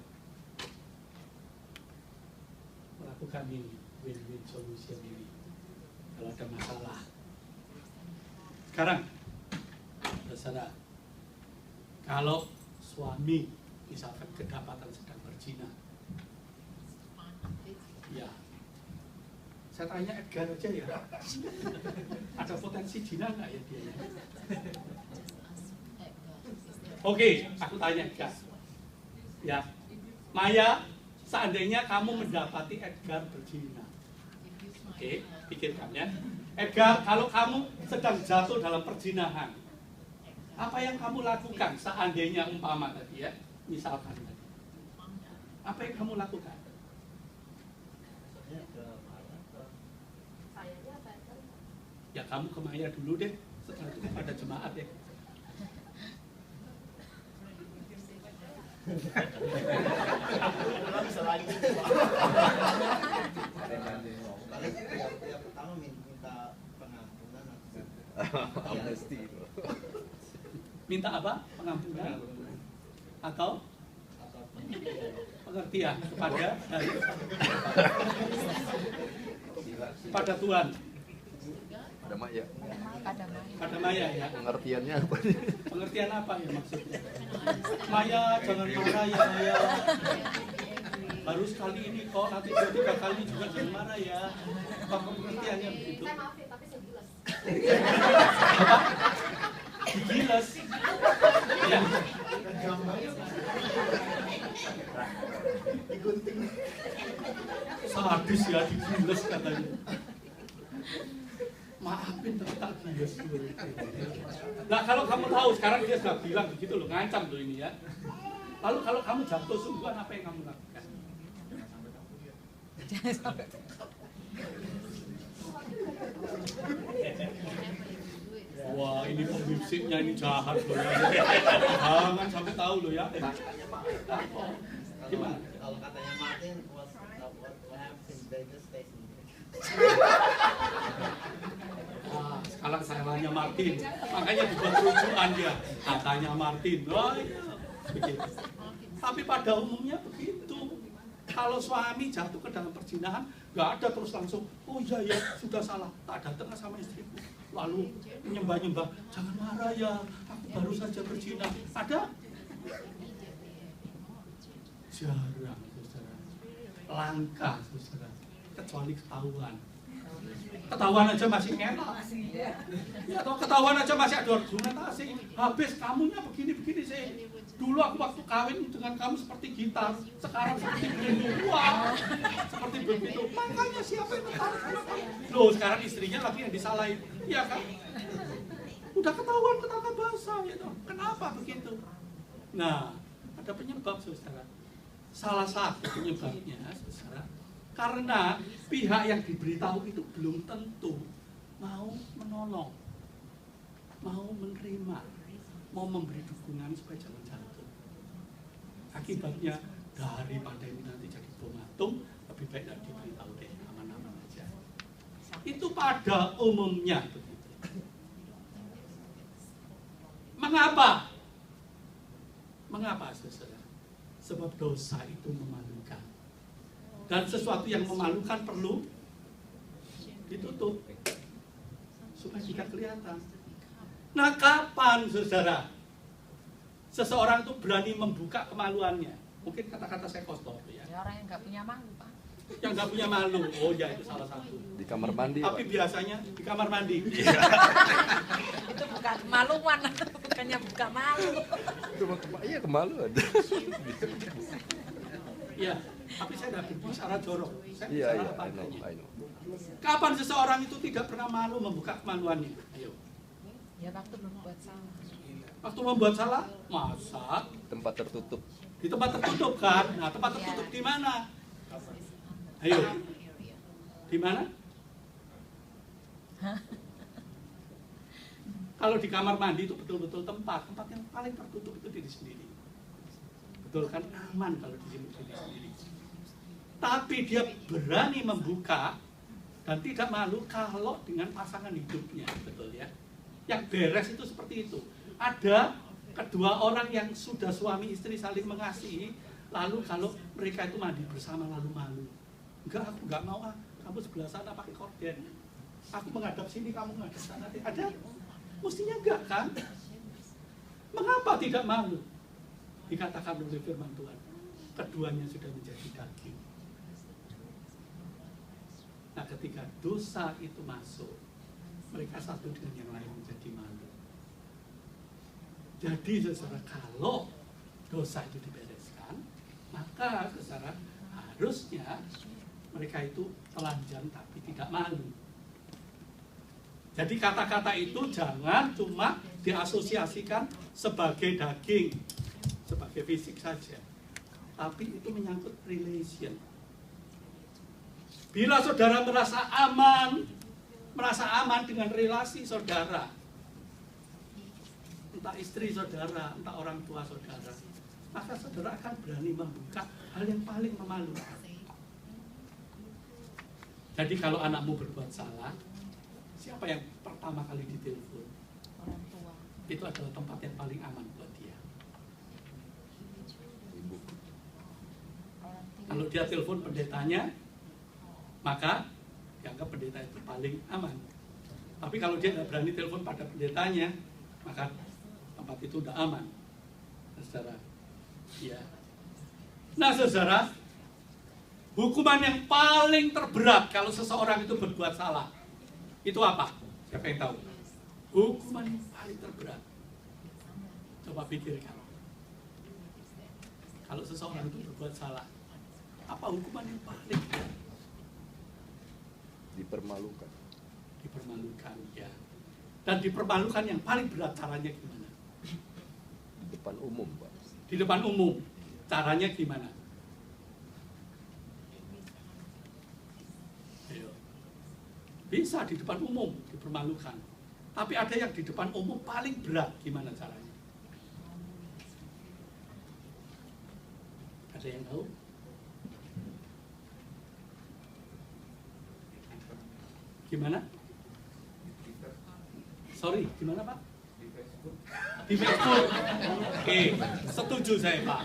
melakukan ini, win-win solution ini kalau ada masalah. Sekarang, saudara, kalau suami misalkan kedapatan sedang berzina, ya, saya tanya Edgar aja ya, ada potensi zina nggak ya dia? Oke, aku tanya Edgar. Ya, Maya, seandainya kamu mendapati Edgar berzina, oke, pikirkan ya. Edgar, kalau kamu sedang jatuh dalam perzinahan, apa yang kamu lakukan seandainya umpama tadi ya, misalkan tadi, apa yang kamu lakukan? Ya kamu ke Maya dulu deh, setelah itu kepada jemaat ya. Bisa lagi. Yang pertama minta pengampunan. Amnesti. Minta apa? Pengampunan atau pengertian kepada Tuhan. Ada Maya. Pada Maya ya. Pengertiannya apa nih? Pengertian apa ya maksudnya? Maya, jangan marah ya Maya. Baru sekali ini kok, nanti 2-3 kali juga jangan marah ya. Apa pengertiannya begitu? Saya maafin, tapi saya gilas. Apa? Digiles. Ya. Digunting. Sadis ya, digiles katanya. Maafin tapi tak giles dulu. Nah kalau kamu tahu sekarang dia sudah bilang begitu loh, ngancam loh ini ya. Lalu kalau kamu jatuh sungguhan apa yang kamu lakukan? Jangan sampai. Wah ini pemimpinnya ini jahat loh ya. Jangan sampai tahu loh ya. Gimana? Kalau katanya Martin, what happens in Vegas stays in Vegas. Sekarang salahnya Martin, makanya dibuat rujukan dia. Katanya Martin, oh iya, begitu. Tapi pada umumnya begitu. Kalau suami jatuh ke dalam perzinahan, nggak ada terus langsung, oh iya ya sudah salah, tak datang sama istriku. Lalu menyembah-nyembah, jangan marah ya, aku baru saja berzina. Ada? Jarang, saudara. Langka, saudara. Kecuali ketahuan. Ketahuan aja masih enak. Ya toh ketahuan aja masih ada argumentasi. Habis kamunya begini-begini sih. Dulu aku waktu kawin dengan kamu seperti gitar, sekarang seperti gelembung. Wah, seperti begitu. Makanya siapa yang tertarik sama kamu? Loh, sekarang istrinya lagi yang disalahin. Iya kan? Udah ketahuan ketangkap basah ya toh. Kenapa begitu? Nah, ada penyebab saudara. Salah satu penyebabnya saudara, karena pihak yang diberitahu itu belum tentu mau menolong, mau menerima, mau memberi dukungan supaya jangan jatuh. Akibatnya daripada ini nanti jadi bom atom, lebih baik tidak diberitahu deh, aman-aman aja. Itu pada umumnya begitu. Mengapa? Mengapa saudara? Sebab dosa itu memalukan. Dan sesuatu yang memalukan perlu ditutup supaya tidak kelihatan. Nah, kapan saudara seseorang itu berani membuka kemaluannya? Mungkin kata-kata saya kotor ya. Ya orang yang nggak punya malu, Pak. Yang nggak punya malu, oh ya itu salah satu. Di kamar mandi. Tapi Pak. biasanya di kamar mandi. Itu bukan kemaluan, bukannya buka malu. Iya kemaluan. Iya, tapi saya tidak berbicara jorok. Saya Iya bicara iya, apa I know, adanya. I know. Kapan seseorang itu tidak pernah malu membuka kemaluannya? Ayo. Ya waktu belum buat salah. Waktu membuat salah, masa Tempat tertutup. di tempat tertutup kan? Nah, tempat tertutup di mana? Ayo. Di mana? Kalau di kamar mandi itu betul-betul tempat yang paling tertutup itu diri sendiri. Betul kan? Aman kalau di diri sendiri. Tapi dia berani membuka dan tidak malu kalau dengan pasangan hidupnya, betul ya? Yang beres itu seperti itu. Ada kedua orang yang sudah suami istri saling mengasihi, lalu kalau mereka itu mandi bersama lalu malu. Enggak, aku enggak mau kamu sebelah sana pakai korden. Aku menghadap sini, kamu menghadap sana. Ada? Mestinya enggak kan? Mengapa tidak malu? Dikatakan oleh firman Tuhan, keduanya sudah menjadi daging. Nah, ketika dosa itu masuk, mereka satu dengan yang lain menjadi malu. Jadi saudara, kalau dosa itu dibereskan, maka saudara harusnya mereka itu telanjang tapi tidak malu. Jadi kata-kata itu jangan cuma diasosiasikan sebagai daging, sebagai fisik saja, tapi itu menyangkut relation. Bila saudara merasa aman dengan relasi saudara, entah istri saudara, entah orang tua saudara, maka saudara akan berani membuka hal yang paling memalukan. Jadi kalau anakmu berbuat salah, siapa yang pertama kali ditelepon? Orang tua. Itu adalah tempat yang paling aman buat dia. Ibu. Orang tua. Kalau dia telepon pendetanya, maka dianggap pendeta itu paling aman. Tapi kalau dia nggak berani telepon pada pendetanya, maka tempat itu udah aman, saudara. Ya. Nah, saudara, hukuman yang paling terberat kalau seseorang itu berbuat salah, itu apa? Siapa yang tahu? Hukuman yang paling terberat. Coba pikirkan. Kalau seseorang itu berbuat salah, apa hukuman yang paling berat? Dipermalukan. Dipermalukan, ya. Dan dipermalukan yang paling berat caranya gimana? Di depan umum, Pak. Di depan umum, caranya gimana? Ayo. Bisa di depan umum dipermalukan. Tapi ada yang di depan umum paling berat, gimana caranya? Ada yang tahu? Gimana? Sorry, gimana Pak? Di Facebook. Oke, setuju saya Pak.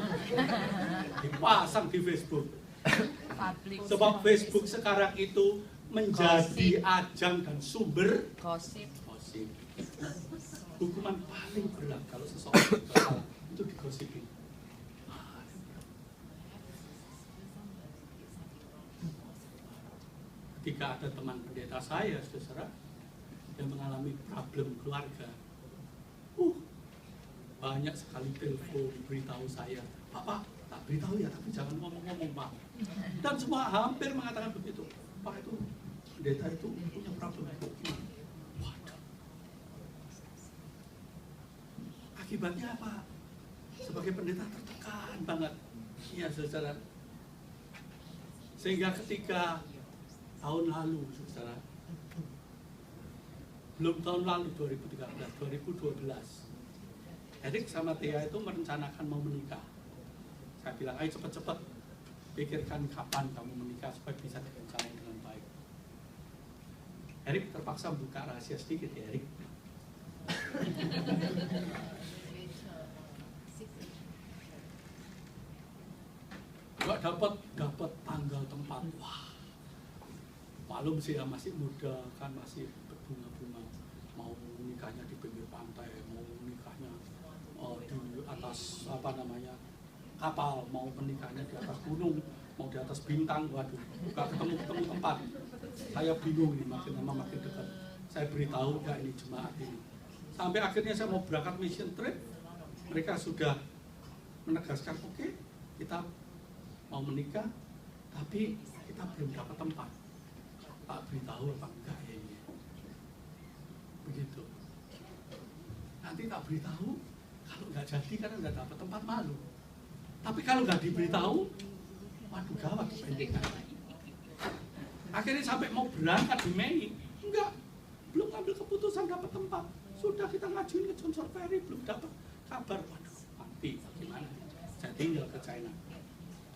Dipasang di Facebook. Public. Sebab Facebook sekarang itu menjadi ajang dan sumber Gosip. gosip. Hukuman paling berat kalau seseorang bersalah itu digosipin. Ketika ada teman pendeta saya, saudara, yang mengalami problem keluarga, banyak sekali telepon beritahu saya, Pak, tak beritahu ya, tapi jangan ngomong-ngomong Pak. Dan semua hampir mengatakan begitu, Pak itu pendeta itu punya problem itu. Waduh. Akibatnya apa? Sebagai pendeta tertekan banget, iya saudara. Sehingga ketika tahun lalu, saudara, belum tahun lalu 2013, 2012, Erik sama Tia itu merencanakan mau menikah. Saya bilang, ayo cepat-cepat pikirkan kapan kamu menikah supaya bisa direncanain dengan baik. Erik terpaksa buka rahasia sedikit ya, Erik. Gak dapat tanggal tempat. Wah, malum sih ya, masih muda kan, masih berbunga-bunga. Mau nikahnya di pinggir pantai, mau nikahnya di atas kapal, mau menikahnya di atas gunung, mau di atas bintang. Waduh, gak ketemu tempat. Saya bingung nih, makin lama makin dekat. Saya beritahu ya ini jemaat ini. Sampai akhirnya saya mau berangkat mission trip, mereka sudah menegaskan oke, kita mau menikah, tapi kita belum dapat tempat. Tak beritahu apa enggak ya ini. Begitu. Nanti tak beritahu, kalau nggak jadi kan nggak dapat tempat, malu. Tapi kalau nggak diberitahu, waduh gawat pendeknya. Akhirnya sampai mau berangkat di Mei, enggak, belum ambil keputusan dapat tempat. Sudah kita ngajuin ke Johnson Ferry, belum dapat kabar. Waduh, mati, gimana? Saya tinggal ke China.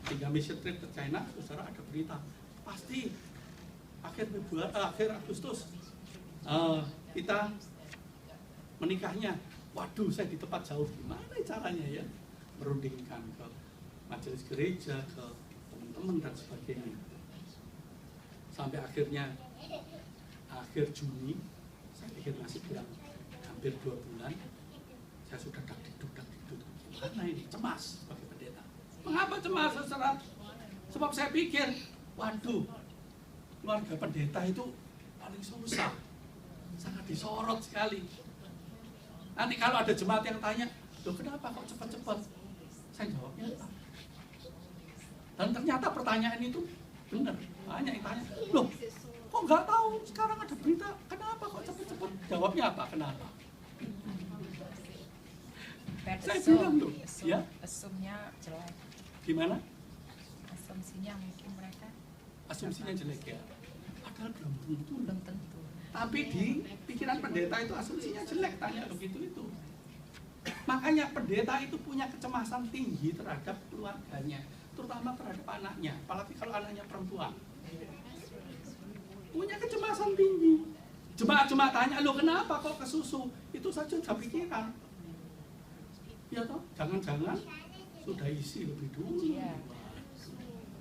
Tinggal mission trip ke China, saudara ada berita. Pasti akhir Agustus kita menikahnya. Waduh, saya di tempat jauh, gimana caranya ya? Merundingkan ke majelis gereja, ke teman-teman dan sebagainya. Sampai akhirnya akhir Juni, saya pikir masih kurang hampir 2 bulan, saya sudah dak-dikduk. Gimana ini? Cemas sebagai pendeta. Mengapa cemas, saudara? Sebab saya pikir, waduh, keluarga pendeta itu paling susah, sangat disorot sekali. Nanti kalau ada jemaat yang tanya, loh kenapa kok cepat-cepat? Saya jawabnya apa? Dan ternyata pertanyaan itu benar. Banyak yang tanya, loh kok nggak tahu sekarang ada berita, kenapa kok cepat-cepat? Jawabnya apa? Kenapa? Saya bilang loh, ya. Asumnya jelek. Gimana? Asumsinya mungkin mereka. Asumsinya jelek ya. Padahal belum tentu. Belum tentu. Tapi di pikiran pendeta itu asumsinya jelek, tanya begitu itu. Makanya pendeta itu punya kecemasan tinggi terhadap keluarganya, terutama terhadap anaknya, apalagi kalau anaknya perempuan. Punya kecemasan tinggi. Jemaat-jemaat tanya, loh kenapa kok kesusu? Itu saja udah pikiran. Ya toh, jangan-jangan sudah isi lebih dulu.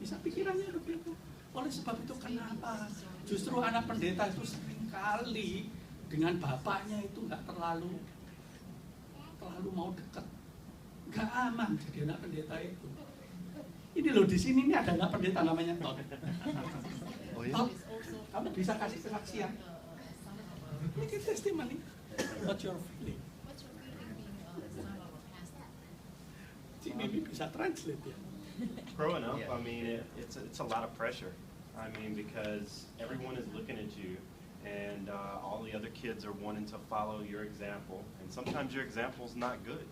Bisa pikirannya begitu. Oleh sebab itu kenapa justru anak pendeta itu seringkali dengan bapaknya itu nggak terlalu mau dekat, nggak aman jadi anak pendeta itu. Ini loh, di sini ini ada anak pendeta namanya Todd. Oh ya? Todd, kamu bisa kasih kesaksian. Ini testimoni. What's your feeling? Maybe bisa translate ya. Growing up, Yeah. I mean, it's a lot of pressure. I mean, because everyone is looking at you, and all the other kids are wanting to follow your example. And sometimes your example's not good.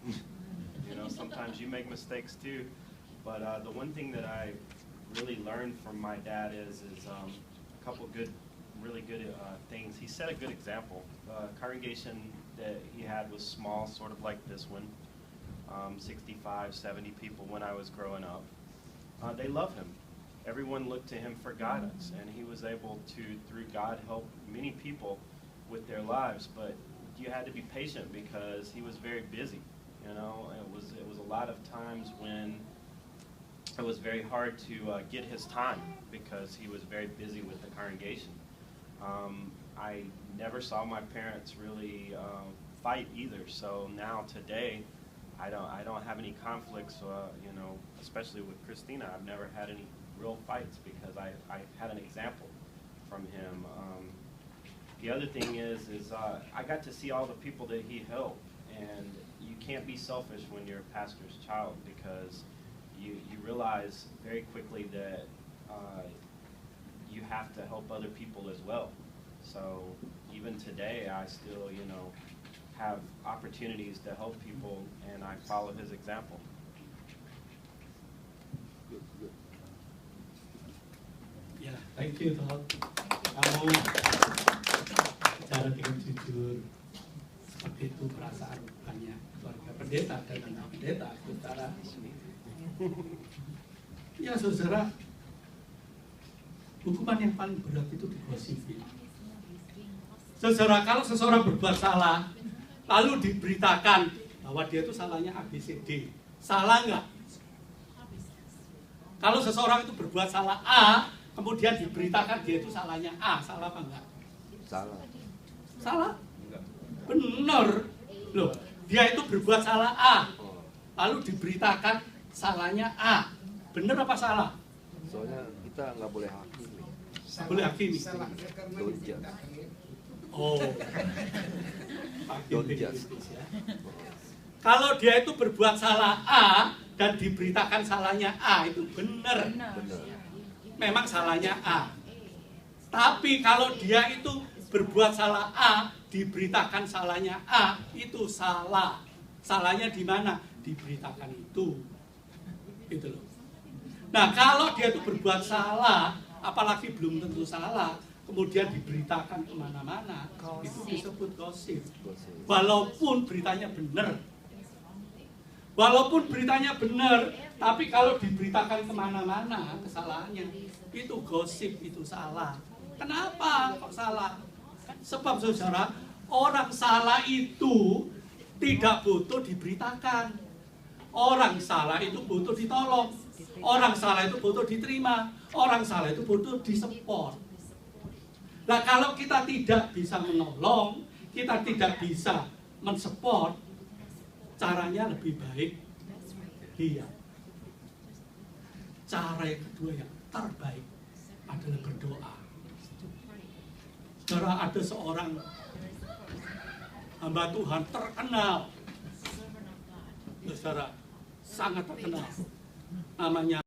You know, sometimes you make mistakes too. But the one thing that I really learned from my dad is a couple really good things. He set a good example. The congregation that he had was small, sort of like this one. 65, 70 people when I was growing up. They love him. Everyone looked to him for guidance, and he was able to, through God, help many people with their lives. But you had to be patient because he was very busy. You know, it was a lot of times when it was very hard to get his time because he was very busy with the congregation. I never saw my parents really fight either. So now today, I don't have any conflicts. You know, especially with Christina, I've never had any real fights because I had an example from him. The other thing is I got to see all the people that he helped, and you can't be selfish when you're a pastor's child because you realize very quickly that you have to help other people as well. So even today, I still, you know, have opportunities to help people, and I follow his example. Ya, thank you Todd. Kamu bicara dengan jujur, seperti itu perasaan banyak keluarga pendeta dan anak pendeta bicara di sini. Ya saudara, hukuman yang paling berat itu digosipin. Saudara, kalau seseorang berbuat salah, lalu diberitakan bahwa dia itu salahnya ABCD, salah nggak? Kalau seseorang itu berbuat salah A, kemudian diberitakan dia itu salahnya A, salah apa enggak? Salah. Salah? Enggak. Benar. Loh, dia itu berbuat salah A, lalu diberitakan salahnya A. Benar apa salah? Soalnya kita nggak boleh hakimi. Boleh hakimi. Don't judge. Oh. Don't judge. Kalau dia itu berbuat salah A dan diberitakan salahnya A, itu benar. Benar. Memang salahnya A. Tapi kalau dia itu berbuat salah A, diberitakan salahnya A, itu salah. Salahnya di mana? Diberitakan itu. Gitu loh. Nah, kalau dia itu berbuat salah, apalagi belum tentu salah, kemudian diberitakan kemana-mana, itu disebut gosip. Walaupun beritanya benar. Walaupun beritanya benar, tapi kalau diberitakan kemana-mana kesalahannya, itu gosip, itu salah. Kenapa kok salah? Sebab saudara, orang salah itu tidak butuh diberitakan. Orang salah itu butuh ditolong. Orang salah itu butuh diterima. Orang salah itu butuh disupport. Nah, kalau kita tidak bisa menolong, kita tidak bisa mensupport, caranya lebih baik diam. Cara yang kedua yang terbaik adalah berdoa. Saudara, ada seorang hamba Tuhan terkenal, saudara, sangat terkenal, namanya